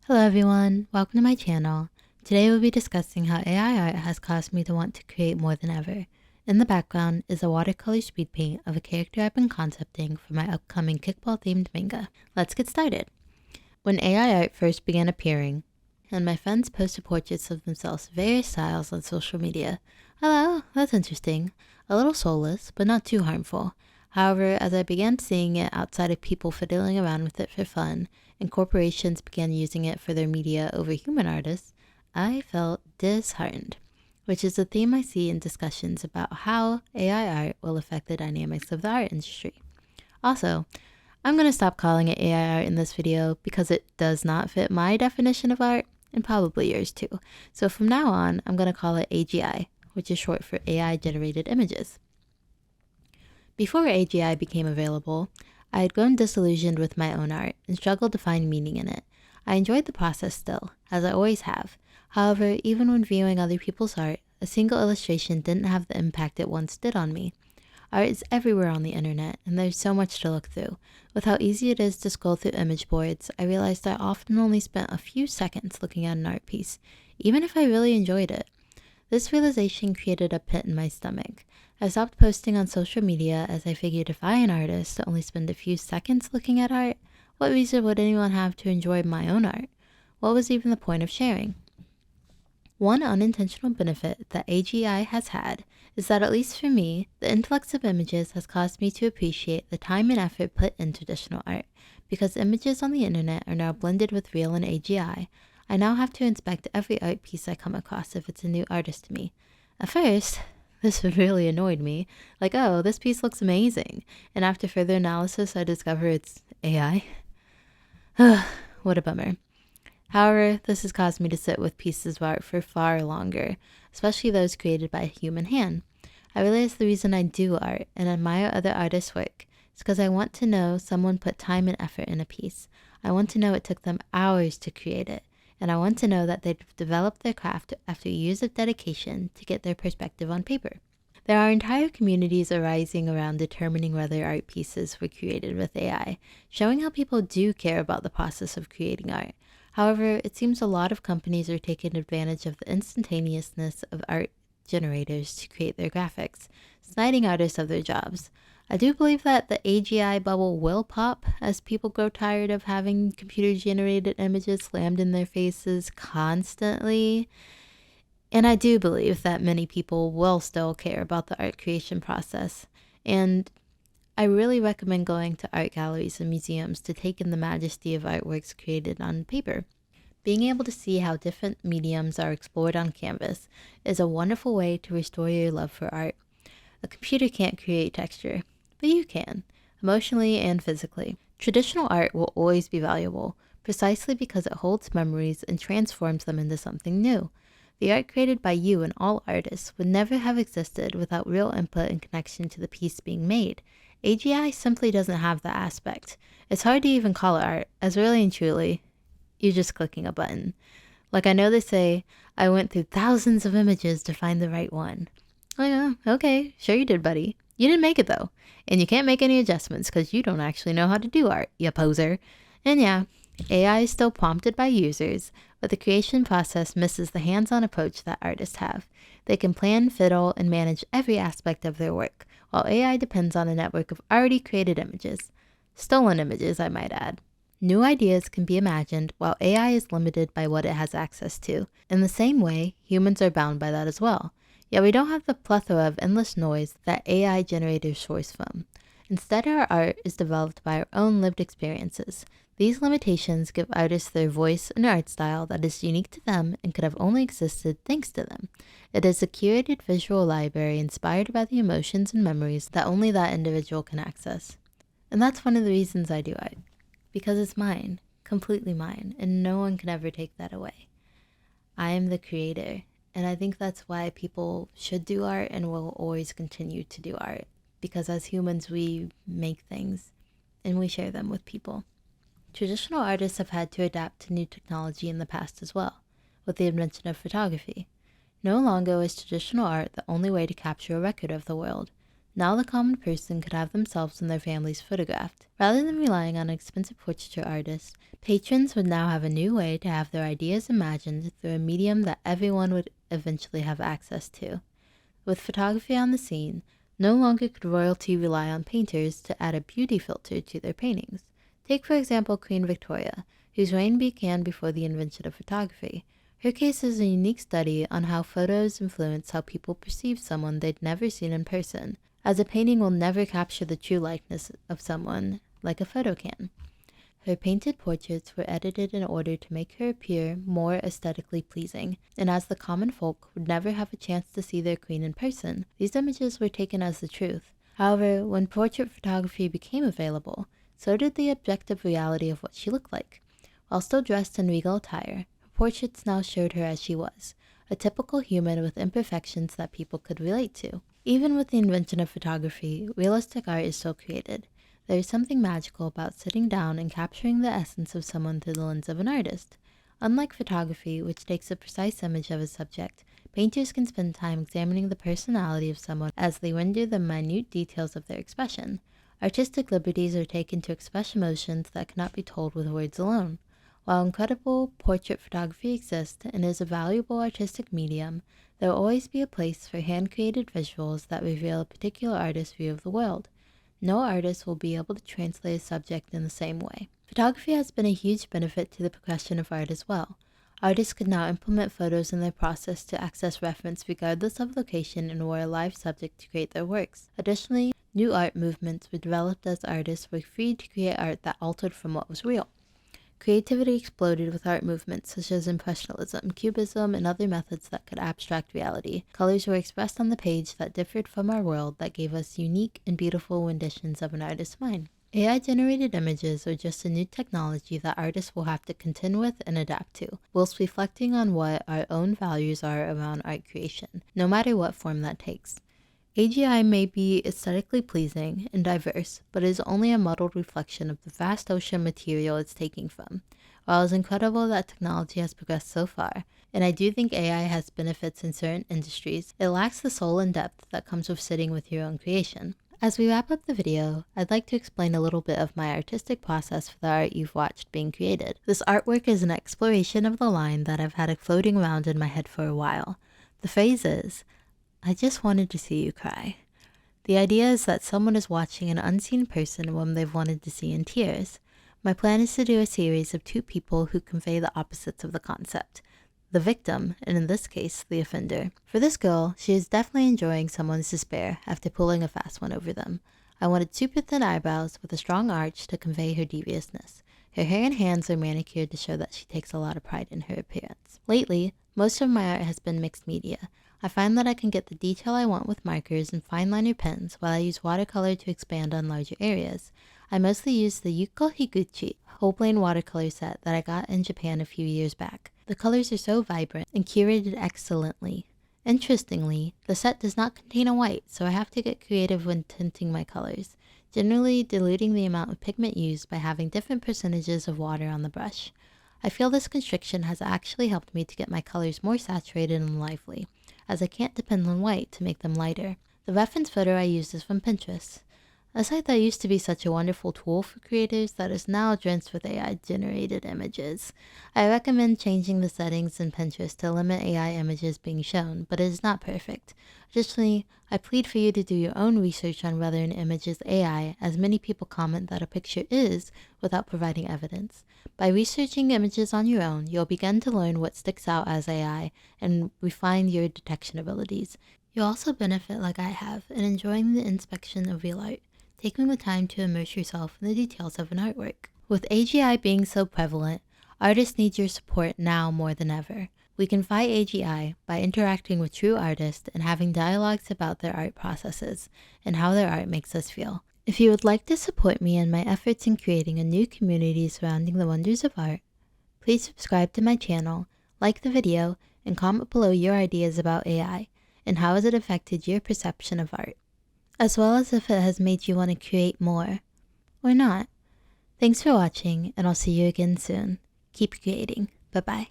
Hello everyone, welcome to my channel. Today we'll be discussing how AI art has caused me to want to create more than ever. In the background is a watercolor speed paint of a character I've been concepting for my upcoming kickball themed manga. Let's get started. When AI art first began appearing, and my friends posted portraits of themselves in various styles on social media, hello, that's interesting. A little soulless, but not too harmful. However, as I began seeing it outside of people fiddling around with it for fun, and corporations began using it for their media over human artists, I felt disheartened, which is a theme I see in discussions about how AI art will affect the dynamics of the art industry. Also, I'm going to stop calling it AI art in this video because it does not fit my definition of art, and probably yours too. So from now on, I'm going to call it AGI, which is short for AI generated images. Before AGI became available, I had grown disillusioned with my own art and struggled to find meaning in it. I enjoyed the process still, as I always have. However, even when viewing other people's art, a single illustration didn't have the impact it once did on me. Art is everywhere on the internet, and there's so much to look through. With how easy it is to scroll through image boards, I realized I often only spent a few seconds looking at an art piece, even if I really enjoyed it. This realization created a pit in my stomach. I stopped posting on social media as I figured if I, an artist, only spend a few seconds looking at art, what reason would anyone have to enjoy my own art? What was even the point of sharing? One unintentional benefit that AGI has had is that, at least for me, the influx of images has caused me to appreciate the time and effort put in traditional art. Because images on the internet are now blended with real and AGI, I now have to inspect every art piece I come across if it's a new artist to me. At first, this really annoyed me. Like, oh, this piece looks amazing. And after further analysis, I discover it's AI. What a bummer. However, this has caused me to sit with pieces of art for far longer, especially those created by a human hand. I realize the reason I do art and admire other artists' work is because I want to know someone put time and effort in a piece. I want to know it took them hours to create it, and I want to know that they've developed their craft after years of dedication to get their perspective on paper. There are entire communities arising around determining whether art pieces were created with AI, showing how people do care about the process of creating art. However, it seems a lot of companies are taking advantage of the instantaneousness of art generators to create their graphics, sniding artists of their jobs. I do believe that the AGI bubble will pop as people grow tired of having computer-generated images slammed in their faces constantly. And I do believe that many people will still care about the art creation process. And I really recommend going to art galleries and museums to take in the majesty of artworks created on paper. Being able to see how different mediums are explored on canvas is a wonderful way to restore your love for art. A computer can't create texture, but you can, emotionally and physically. Traditional art will always be valuable, precisely because it holds memories and transforms them into something new. The art created by you and all artists would never have existed without real input and connection to the piece being made. AGI simply doesn't have that aspect. It's hard to even call it art, as really and truly, you're just clicking a button. Like, I know they say, I went through thousands of images to find the right one. Oh yeah, okay, sure you did, buddy. You didn't make it though. And you can't make any adjustments because you don't actually know how to do art, you poser. And yeah, AI is still prompted by users, but the creation process misses the hands-on approach that artists have. They can plan, fiddle, and manage every aspect of their work, while AI depends on a network of already created images. Stolen images, I might add. New ideas can be imagined while AI is limited by what it has access to. In the same way, humans are bound by that as well. Yet we don't have the plethora of endless noise that AI generators source from. Instead, our art is developed by our own lived experiences. These limitations give artists their voice and art style that is unique to them and could have only existed thanks to them. It is a curated visual library inspired by the emotions and memories that only that individual can access. And that's one of the reasons I do art. Because it's mine, completely mine, and no one can ever take that away. I am the creator, and I think that's why people should do art and will always continue to do art. Because as humans, we make things and we share them with people. Traditional artists have had to adapt to new technology in the past as well, with the invention of photography. No longer is traditional art the only way to capture a record of the world. Now the common person could have themselves and their families photographed. Rather than relying on an expensive portraiture artist, patrons would now have a new way to have their ideas imagined through a medium that everyone would eventually have access to. With photography on the scene, no longer could royalty rely on painters to add a beauty filter to their paintings. Take, for example, Queen Victoria, whose reign began before the invention of photography. Her case is a unique study on how photos influence how people perceive someone they'd never seen in person, as a painting will never capture the true likeness of someone like a photo can. Her painted portraits were edited in order to make her appear more aesthetically pleasing, and as the common folk would never have a chance to see their queen in person, these images were taken as the truth. However, when portrait photography became available, so did the objective reality of what she looked like. While still dressed in regal attire, her portraits now showed her as she was, a typical human with imperfections that people could relate to. Even with the invention of photography, realistic art is still created. There is something magical about sitting down and capturing the essence of someone through the lens of an artist. Unlike photography, which takes a precise image of a subject, painters can spend time examining the personality of someone as they render the minute details of their expression. Artistic liberties are taken to express emotions that cannot be told with words alone. While incredible portrait photography exists and is a valuable artistic medium, there will always be a place for hand-created visuals that reveal a particular artist's view of the world. No artist will be able to translate a subject in the same way. Photography has been a huge benefit to the progression of art as well. Artists could now implement photos in their process to access reference regardless of location and or a live subject to create their works. Additionally, new art movements were developed as artists were free to create art that altered from what was real. Creativity exploded with art movements such as Impressionism, Cubism, and other methods that could abstract reality. Colors were expressed on the page that differed from our world that gave us unique and beautiful renditions of an artist's mind. AI-generated images are just a new technology that artists will have to contend with and adapt to, whilst reflecting on what our own values are around art creation, no matter what form that takes. AGI may be aesthetically pleasing and diverse, but it is only a muddled reflection of the vast ocean material it's taking from. While it's incredible that technology has progressed so far, and I do think AI has benefits in certain industries, it lacks the soul and depth that comes with sitting with your own creation. As we wrap up the video, I'd like to explain a little bit of my artistic process for the art you've watched being created. This artwork is an exploration of the line that I've had floating around in my head for a while. The phrase is, I just wanted to see you cry. The idea is that someone is watching an unseen person whom they've wanted to see in tears. My plan is to do a series of two people who convey the opposites of the concept. The victim, and in this case, the offender. For this girl, she is definitely enjoying someone's despair after pulling a fast one over them. I wanted super thin eyebrows with a strong arch to convey her deviousness. Her hair and hands are manicured to show that she takes a lot of pride in her appearance. Lately, most of my art has been mixed media. I find that I can get the detail I want with markers and fine liner pens while I use watercolor to expand on larger areas. I mostly use the Yuko Higuchi whole plane watercolor set that I got in Japan a few years back. The colors are so vibrant and curated excellently. Interestingly, the set does not contain a white, so I have to get creative when tinting my colors, generally diluting the amount of pigment used by having different percentages of water on the brush. I feel this constriction has actually helped me to get my colors more saturated and lively, as I can't depend on white to make them lighter. The reference photo I used is from Pinterest, a site that used to be such a wonderful tool for creators that is now drenched with AI-generated images. I recommend changing the settings in Pinterest to limit AI images being shown, but it is not perfect. Additionally, I plead for you to do your own research on whether an image is AI, as many people comment that a picture is without providing evidence. By researching images on your own, you'll begin to learn what sticks out as AI and refine your detection abilities. You'll also benefit like I have in enjoying the inspection of real art, taking the time to immerse yourself in the details of an artwork. With AGI being so prevalent, artists need your support now more than ever. We can fight AGI by interacting with true artists and having dialogues about their art processes and how their art makes us feel. If you would like to support me in my efforts in creating a new community surrounding the wonders of art, please subscribe to my channel, like the video, and comment below your ideas about AI and how has it affected your perception of art, as well as if it has made you want to create more, or not. Thanks for watching, and I'll see you again soon. Keep creating. Bye-bye.